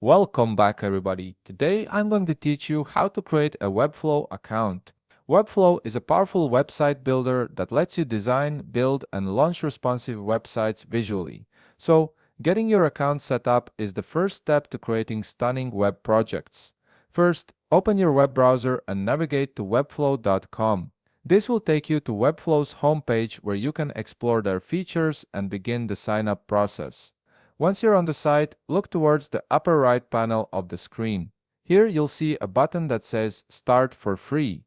Welcome back everybody. Today I'm going to teach you how to create a Webflow account. Webflow is a powerful website builder that lets you design, build, and launch responsive websites visually. So, getting your account set up is the first step to creating stunning web projects. First, open your web browser and navigate to webflow.com. This will take you to Webflow's homepage where you can explore their features and begin the sign-up process. Once you're on the site, look towards the upper right panel of the screen. Here you'll see a button that says Start for free.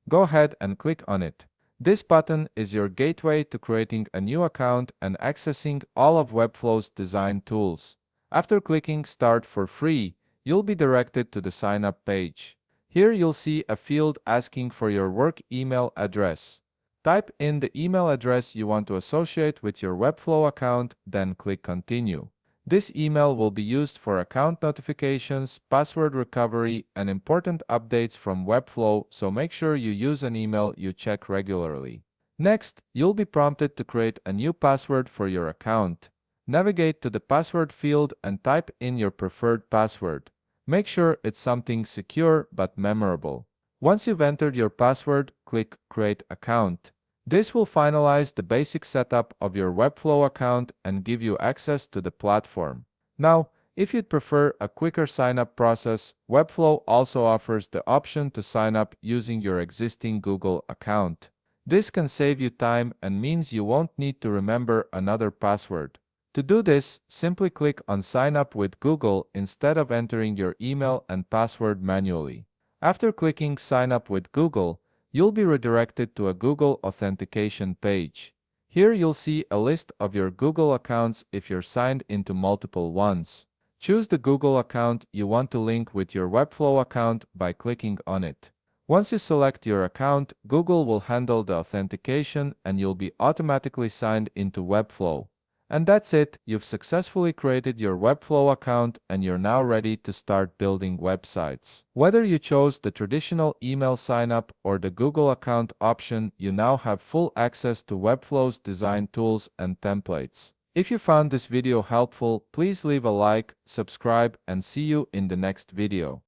Go ahead and click on it. This button is your gateway to creating a new account and accessing all of Webflow's design tools. After clicking Start for free, you'll be directed to the sign up page. Here you'll see a field asking for your work email address. Type in the email address you want to associate with your Webflow account, then click Continue. This email will be used for account notifications, password recovery, and important updates from Webflow, so make sure you use an email you check regularly. Next, you'll be prompted to create a new password for your account. Navigate to the password field and type in your preferred password. Make sure it's something secure but memorable. Once you've entered your password, click Create Account. This will finalize the basic setup of your Webflow account and give you access to the platform. Now, if you'd prefer a quicker sign-up process, Webflow also offers the option to sign up using your existing Google account. This can save you time and means you won't need to remember another password. To do this, simply click on Sign up with Google instead of entering your email and password manually. After clicking Sign up with Google, you'll be redirected to a Google authentication page. Here you'll see a list of your Google accounts if you're signed into multiple ones. Choose the Google account you want to link with your Webflow account by clicking on it. Once you select your account, Google will handle the authentication and you'll be automatically signed into Webflow. And that's it, you've successfully created your Webflow account and you're now ready to start building websites. Whether you chose the traditional email sign-up or the Google account option, you now have full access to Webflow's design tools and templates. If you found this video helpful, please leave a like, subscribe, and see you in the next video.